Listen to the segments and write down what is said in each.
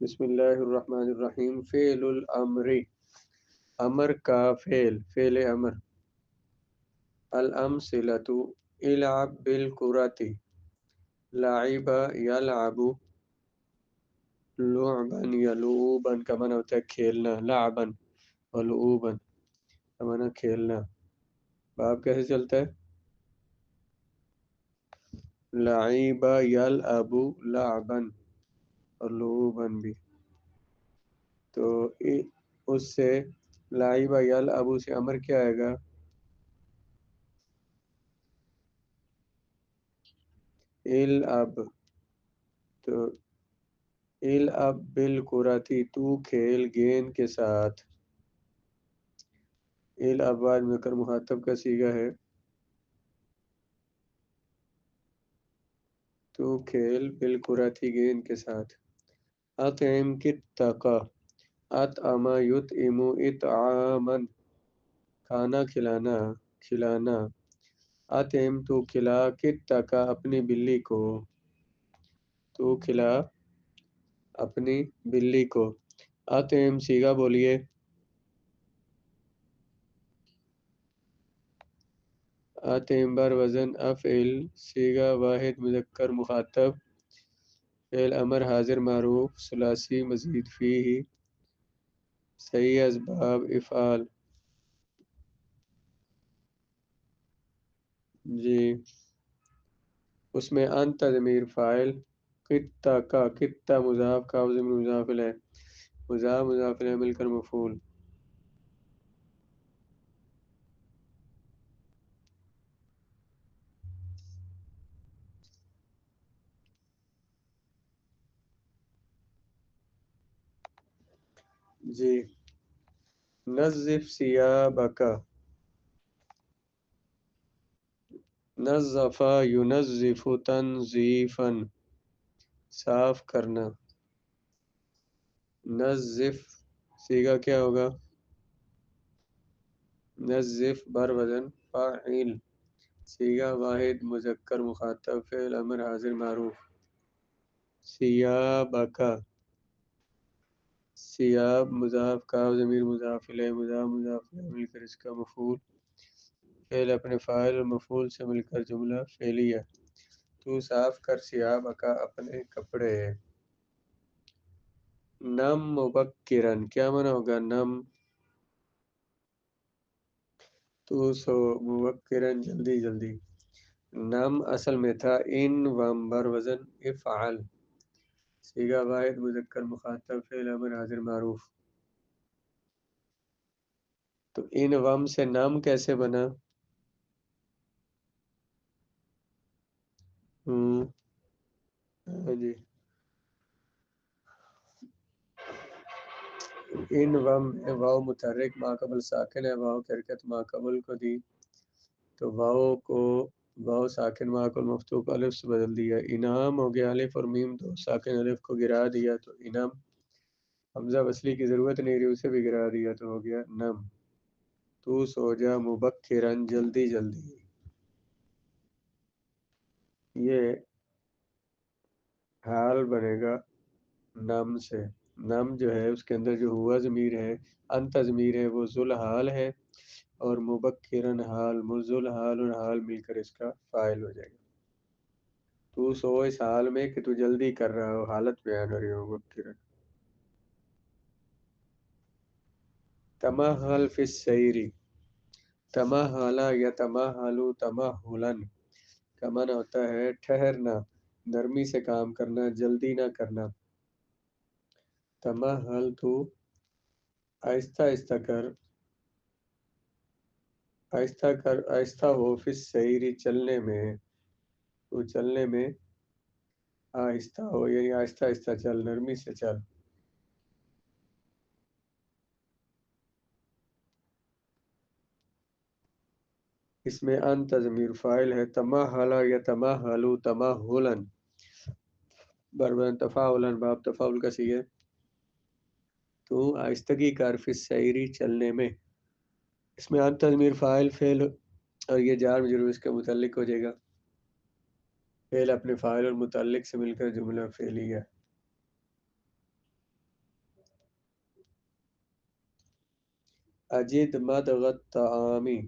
بسم اللہ الرحمن الرحیم فعل الامر، امر کا فعل امر. الامثلۃ العب بالکرۃ، لعب یلعب، لعبا یلعوبا کا معنی ہوتا ہے کھیلنا، لعبا ولعوبا کا معنی کھیلنا. باب کیسے چلتا ہے؟ لعب یلعب لعبا اور لعوبا بھی. تو اس سے لعب یلعب سے امر کیا آئے گا؟ العب. تو العب بالکرۃ، تو کھیل گیند کے ساتھ. العب بعد میں کر مخاطب کا صیغہ ہے، تو کھیل بالکرۃ گیند کے ساتھ. اطعم کتک، اطعم یطعم اطعاما کھانا کھلانا، کھلانا. اطعم تو کھلا، کتک اپنی بلی کو، تو کھلا اپنی بلی کو. اطعم صیغہ بولیے. اطعم بر وزن افعل، صیغہ واحد مذکر مخاطب، فعل امر حاضر معروف ثلاثی مزید فیہ، صحیح اسباب افعال. جی اس میں انت ضمیر فاعل، کتا کا، کتا مضاف، کا ضمیر مضاف الیہ، مضاف الیہ مل کر مفعول. جی نظف ثیابک، نظف ینظف تنظیفا صاف کرنا. نظف صیغہ کیا ہوگا؟ نظف بر وزن فاعل، صیغہ واحد مذکر مخاطب، فعل امر حاضر معروف. ثیابک، ثیاب مضاف، کاف ضمیر مضاف الیہ، مضاف الیہ مل کر اس کا مفعول. فعل اپنے فاعل اور مفعول سے مل کر جملہ فعلیہ. تو صاف کر ثیابک اپنے کپڑے. نم مبکرن کیا معنی ہوگا؟ نم تو سو، مبکرن جلدی جلدی. نم اصل میں تھا ان وم بر وزن افعل، صیغہ واحد مذکر مخاطب، فعل امر حاضر معروف. تو ان وم سے نام کیسے بنا؟ ہاں جی ان وم میں واو متحرک ما قبل ساکن ہے، واو کی حرکت ما قبل کو دی، تو واو کو واو ساکن ما قبل مفتوح کو الف سے بدل دیا. انعام ہو گیا الف اور میم دو ساکن الف کو گرا دیا، تو انعام. حمزہ وصلی کی ضرورت نہیں رہی، اسے بھی گرا دیا تو ہو گیا نم. تو سو جا مبکرن جلدی جلدی. یہ حال بنے گا نم سے. نم جو ہے اس کے اندر جو ہوا ضمیر ہے، انت ضمیر ہے، وہ ذل حال ہے، اور مبکرن حال، ذل حال اور حال مل کر اس کا فاعل ہو جائے گا. تو سو اس حال میں کہ تو جلدی کر رہا ہو، حالت بیان ہو رہی ہو مبکرن. تمہل فی السیر، تمہلا یا تمہلو تمہلن کا معنی ہوتا ہے ٹھہرنا، نرمی سے کام کرنا، جلدی نہ کرنا. تمہل تو آہستہ آہستہ کر، آہستہ کر، آہستہ ہو، فی السیر چلنے میں، تو چلنے میں آہستہ ہو، یعنی آہستہ آہستہ چل، نرمی سے چل. اس میں انت ضمیر فاعل ہے، تمہلا یا تمہلو تمہلن بربن تفاعلن باب تفاعل کا صیغہ. تو آہستگی کر فی السیر چلنے میں. اس میں انت ضمیر فاعل فعل اور یہ جار مجرور اس کا متعلق ہو جائے گا، فعل اپنے فاعل اور متعلق سے مل کر جملہ فعلیہ. اجد مدغ الطعامی،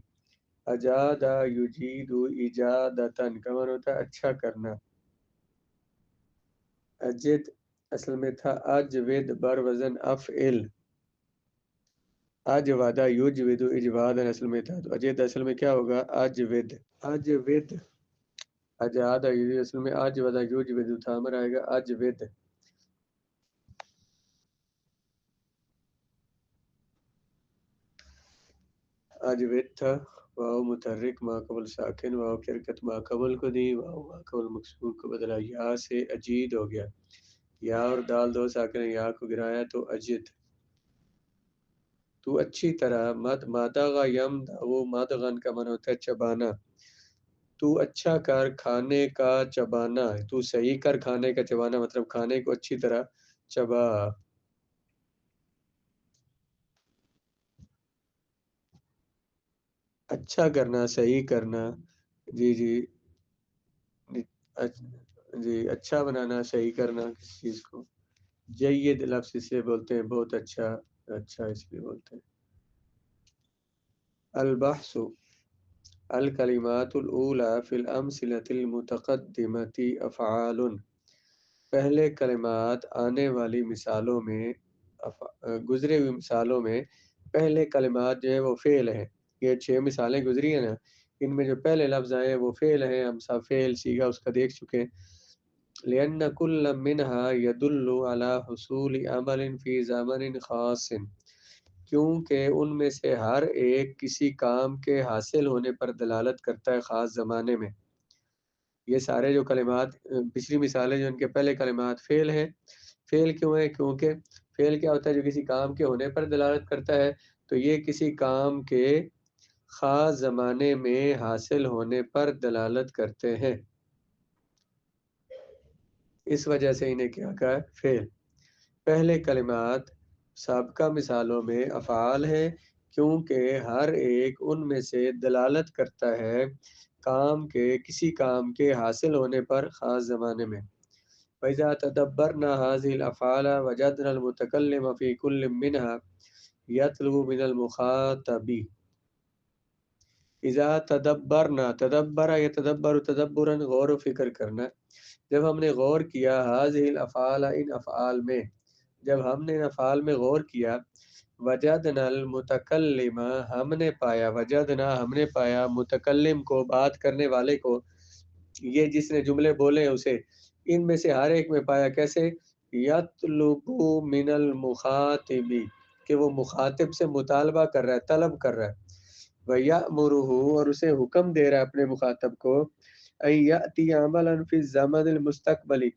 اجادا یجید اجادتن کا معنی ہوتا ہے اچھا کرنا. اجد اصل میں تھا اجود بر وزن افعل، اجودا یجود اجوادن اصل میں تھا، تو اجد اصل میں کیا ہوگا اجود. اجود اجادا یجید اصل میں اجودا یجود تھا، امر آئے گا اجود. اجود تھا، واو متحرک ما قبل ساکن، واو کی حرکت ما قبل کو دی، واو ما قبل مکسور کو بدلا یا سے اجید ہو گیا. یا اور دال دو ساکن یا کو گرایا تو اجد. تو اچھی طرح مادغا یم وہ مادغن کا من ہوتا ہے چبانا. تو اچھا کر کھانے کا چبانا، تو صحیح کر کھانے کا چبانا مطلب کھانے کو اچھی طرح چبا. اچھا کرنا، صحیح کرنا. جی جی جی اچھا بنانا، صحیح کرنا کسی چیز کو. جید لفظ اس سے بولتے ہیں بہت اچھا، اچھا اس لیے بولتے ہیں. البحث الکلمات الاولی فی الامثلۃ المتقدمۃ افعال. پہلے کلمات آنے والی مثالوں میں گزرے ہوئی مثالوں میں پہلے کلمات جو ہے وہ فعل ہیں. یہ 6 مثالیں گزری ہیں نا، ان میں جو پہلے لفظ آئے ہیں وہ فعل ہیں. ہم سب فعل سیگا اس کا دیکھ چکے ہیں. لأن كل منها يدل على حصول عمل في زمن خاص، کیونکہ ان میں سے ہر ایک کسی کام کے حاصل ہونے پر دلالت کرتا ہے خاص زمانے میں. یہ سارے جو کلمات پچھلی مثالیں جو ان کے پہلے کلمات فعل ہیں. فعل کیوں ہے؟ کیونکہ فعل کیا ہوتا ہے جو کسی کام کے ہونے پر دلالت کرتا ہے، تو یہ کسی کام کے خاص زمانے میں حاصل ہونے پر دلالت کرتے ہیں، اس وجہ سے انہیں کیا کہا ہے فعل. پہلے کلمات سابقہ مثالوں میں افعال ہیں، کیونکہ ہر ایک ان میں سے دلالت کرتا ہے کام کے کسی کام کے حاصل ہونے پر خاص زمانے میں. وَإِذَا تَدَبَّرْنَا هَذِهِ الْأَفْعَالَ وَجَدْنَا الْمُتَكَلِّمَ فِي كُلٍّ مِّنْهَا يَطْلُبُ مِنَ الْمُخَاطَبِ. اذا تدبرنا، تدبر یتدبر تدبرا غور و فکر کرنا. جب ہم نے غور کیا هذه الافعال ان افعال میں، جب ہم نے ان افعال میں غور کیا، وجدنا المتکلم ہم نے پایا، وجدنا ہم نے پایا متکلم کو بات کرنے والے کو، یہ جس نے جملے بولے ہیں اسے، ان میں سے ہر ایک میں پایا. کیسے؟ یطلب من المخاطب کہ وہ مخاطب سے مطالبہ کر رہا ہے، طلب کر رہا ہے. وَيَأْمُرُهُ اور اسے حکم دے رہا ہے اپنے مخاطب کو، أَن يَأْتِيَ عَمَلًا فِي الزَّمَنِ الْمُسْتَقْبَلِ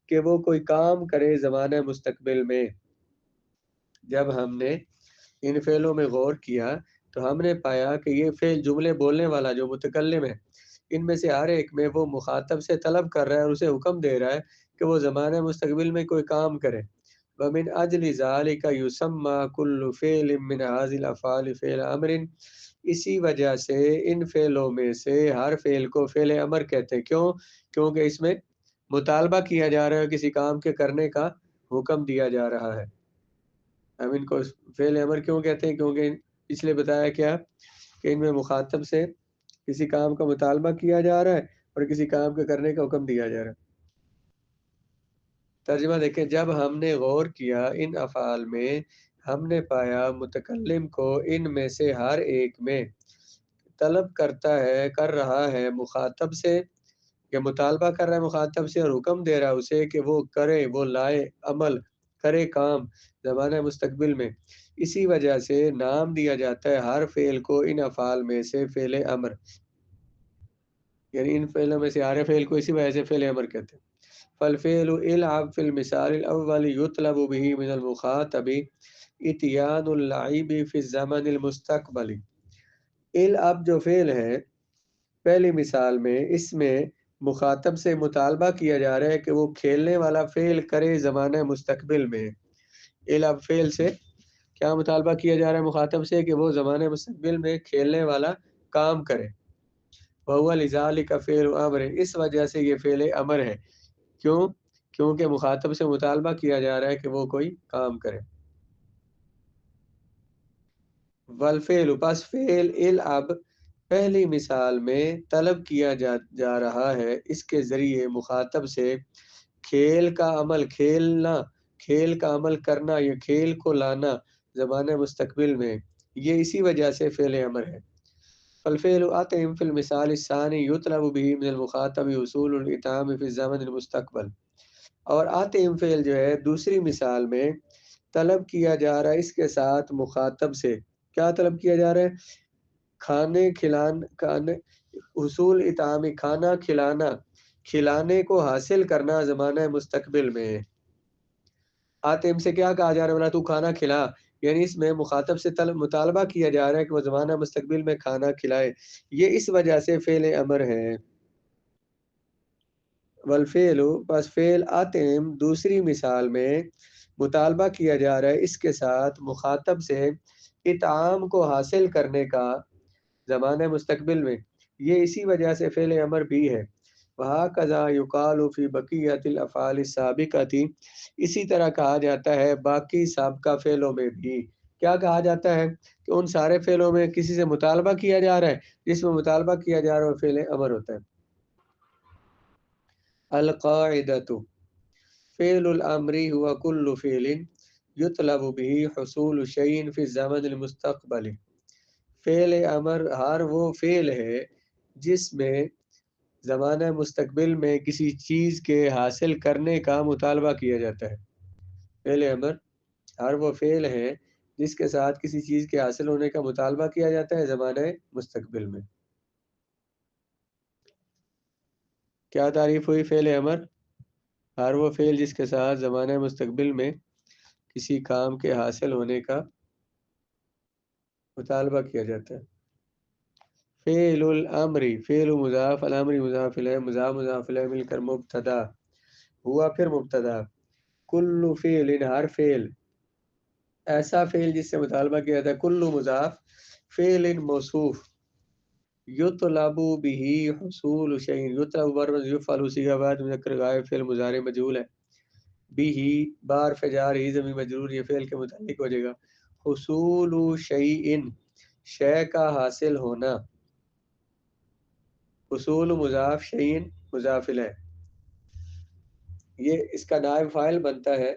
کہ وہ کوئی کام کرے زمانہ مستقبل میں. جب ہم نے ان فعلوں میں غور کیا تو ہم نے پایا کہ یہ فعل جملے بولنے والا جو متکلم ہے، ان میں سے ہر ایک میں وہ مخاطب سے طلب کر رہا ہے اور اسے حکم دے رہا ہے کہ وہ زمانہ مستقبل میں کوئی کام کرے. وَمِنْ أَجْلِ ذَلِكَ يُسَمَّى كُلُّ فِعْلٍ مِّنْ هَذِهِ الْأَفْعَالِ فِعْلَ أَمْرٍ. اسی وجہ سے ان فعلوں میں سے ہر فعل کو فعل امر کہتے ہیں. کیوں؟ کیونکہ اس میں مطالبہ کیا جا رہا ہے، کسی کام کے کرنے کا حکم دیا جا رہا ہے. ہم ان کو فعل امر کیوں کہتے ہیں؟ کیونکہ اس لیے بتایا کیا کہ ان میں مخاطب سے کسی کام کا مطالبہ کیا جا رہا ہے اور کسی کام کے کرنے کا حکم دیا جا رہا ہے. ترجمہ دیکھیں، جب ہم نے غور کیا ان افعال میں، ہم نے پایا متکلم کو ان میں سے ہر ایک میں طلب کرتا ہے، کر رہا ہے مخاطب سے، کہ مطالبہ کر رہا ہے مخاطب سے اور حکم دے رہا ہے اسے کہ وہ کرے، وہ لائے عمل کرے کام زمانہ مستقبل میں. اسی وجہ سے نام دیا جاتا ہے ہر فعل کو ان افعال میں سے فعل امر، یعنی ان فعلوں میں سے ہر فعل کو اسی وجہ سے فعل امر کہتے ہیں. فالفعل العب في المثال الاول يطلب به من المخاطب اتيان اللعب في الزمن المستقبل. العب جو فعل ہے پہلی مثال میں، اس میں مخاطب سے مطالبہ کیا جا رہا ہے کہ وہ کھیلنے والا فعل کرے زمانہ مستقبل میں. العب فعل سے کیا مطالبہ کیا جا رہا ہے مخاطب سے؟ کہ وہ زمانہ مستقبل میں کھیلنے والا کام کرے. وَهُوَ لِذَلِكَ فعل امر، اس وجہ سے یہ فعل امر ہے. کیوں؟ کیونکہ مخاطب سے مطالبہ کیا جا رہا ہے کہ وہ کوئی کام کرے. والفعل پس فعل اب پہلی مثال میں طلب کیا جا رہا ہے اس کے ذریعے مخاطب سے کھیل کا عمل کھیلنا، کھیل کا عمل کرنا یا کھیل کو لانا زمانہ مستقبل میں، یہ اسی وجہ سے فعل امر ہے۔ فالفعل آتم فی المثال الثانی یطلب به من المخاطب حصول الاتمام فی الزمن المستقبل، اور آتم فعل جو ہے دوسری مثال میں طلب کیا جا رہا ہے اس کے ساتھ مخاطب سے، کیا طلب کیا جا رہا ہے؟ کھانے حصول اطعام، کھانا کھلانا، کھلانے کو حاصل کرنا زمانہ مستقبل میں۔ آتم سے کیا کہا جا رہا ہے؟ بولا تو کھانا کھلا، یعنی اس میں مخاطب سے مطالبہ کیا جا رہا ہے کہ وہ زمانہ مستقبل میں کھانا کھلائے، یہ اس وجہ سے فعل امر ہے۔ والفعل پس فعل آتم دوسری مثال میں مطالبہ کیا جا رہا ہے اس کے ساتھ مخاطب سے اطعام کو حاصل کرنے کا زمانہ مستقبل میں، یہ اسی وجہ سے فعل امر بھی ہے۔ وَهَكَذَا يُقَالُ فِي بَقِيَّةِ الْأَفْعَالِ السَّابِقَةِ، اسی طرح کہا جاتا ہے باقی سابقہ فعلوں میں بھی، کیا کہا جاتا ہے کہ ان سارے فعلوں میں کسی سے مطالبہ کیا جا رہا ہے، جس میں مطالبہ کیا جا رہا ہے وہ فعل امر ہوتا ہے۔ القاعدۃ فعل الامر هو كل فعل يطلب به حصول شيء في الزمن المستقبل، فعل امر ہر وہ فعل ہے جس میں زمانہ مستقبل میں کسی چیز کے حاصل کرنے کا مطالبہ کیا جاتا ہے۔ فعل امر ہر وہ فعل ہے جس کے ساتھ کسی چیز کے حاصل ہونے کا مطالبہ کیا جاتا ہے زمانہ مستقبل میں۔ کیا تعریف ہوئی فعل امر؟ ہر وہ فعل جس کے ساتھ زمانہ مستقبل میں کسی کام کے حاصل ہونے کا مطالبہ کیا جاتا ہے۔ فعل الامر، فعل مضاف، الامر مضاف الیہ، مضاف الیہ مل کر مبتدا ہوا، پھر مبتدا، کل فعل ہر فعل، ایسا فعل جس سے مطالبہ کیا جاتا ہے، کل مضاف، فعل موصوف، یطلب به حصول شیء، یطلب برمز یفعل صیغہ بعد مذکر غائب، فعل مضارع مجہول ہے، به بار فجار ہی زمین مجرور، یہ فعل کے متعلق ہو جائے گا۔ حصول شیء، شے کا حاصل ہونا، حصول مضاف، شیء مضاف الیہ، یہ اس کا نائب فاعل بنتا ہے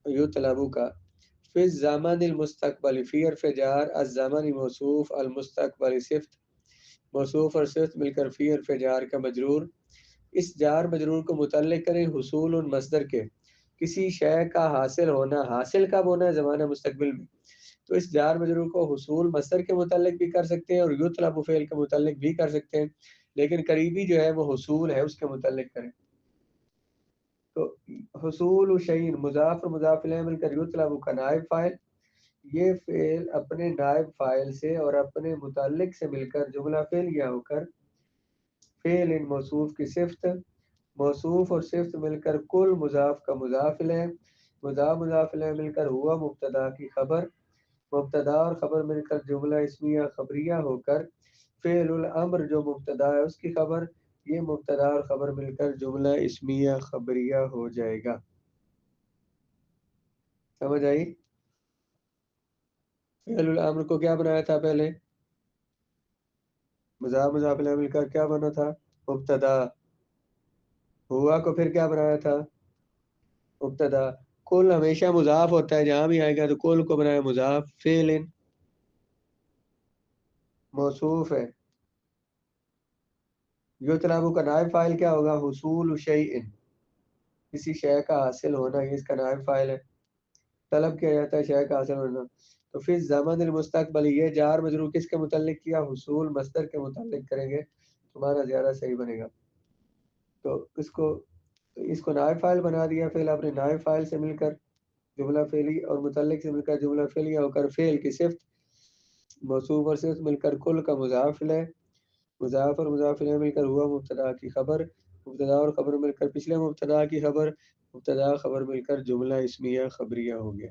یطلب کا۔ فی الزمن المستقبل، فی حرف جار، الزمن موصوف، المستقبل صفت، موصوف اور صفت مل کر فی حرف جار کا مجرور، اس جار مجرور کو متعلق کریں حصول مصدر کے، کسی شے کا حاصل ہونا، حاصل کب ہونا ہے؟ زمانہ مستقبل میں، تو اس جار مجرور کو حصول مصدر کے متعلق بھی کر سکتے ہیں اور یطلب فعل کے متعلق بھی کر سکتے ہیں، لیکن قریبی جو ہے وہ حصول ہے، اس کے متعلق کریں۔ تو حصول شیء مضاف اور مضاف الیہ مل کر یطلب کا نائب فاعل، یہ فعل اپنے نائب فاعل سے اور اپنے متعلق سے مل کر جملہ فعلیہ ہو کر فعل موصوف کی صفت، موصوف اور صفت مل کر کل مضاف کا مضاف الیہ، مضاف الیہ مل کر ہوا مبتدا کی خبر، مبتدا اور خبر مل کر جملہ اسمیہ خبریہ ہو کر فعل الامر جو مبتدا ہے اس کی خبر، یہ مبتدا اور خبر مل کر جملہ اسمیہ خبریہ ہو جائے گا۔ سمجھ آئی؟ فعل الامر کو کیا بنایا تھا پہلے؟ مضاف الیہ مل کر کیا بنا تھا؟ مبتدا۔ ہوا کو پھر کیا بنایا تھا؟ مبتدا۔ کل ہمیشہ مضاف ہوتا ہے، جہاں بھی آئے گا تو کل کو بنایا مضاف، فعل موصوف ہے، یطلب کا نائب فاعل کیا ہوگا؟ حصول شیء، کسی شے کا حاصل ہونا، یہ اس کا نائب فاعل ہے، طلب کیا جاتا ہے شے کا حاصل ہونا۔ تو پھر زمن المستقبل، یہ جار مجرور کس کے متعلق کیا؟ حصول مصدر کے متعلق کریں گے، تمہارا زیادہ صحیح بنے گا۔ تو اس کو نائب فاعل بنا دیا، فعل اپنے نائب فاعل سے مل کر جملہ فعلی اور متعلق سے مل کر جملہ فعلیہ ہو کر فعل کی صفت، موصوف اور صفت مل کر کل کا مضاف الیہ، مضاف اور مضاف الیہ مل کر ہوا مبتدا کی خبر، مبتدا اور خبر مل کر پچھلے مبتدا کی خبر، مبتدا خبر مل کر جملہ اسمیہ خبریہ ہو گیا۔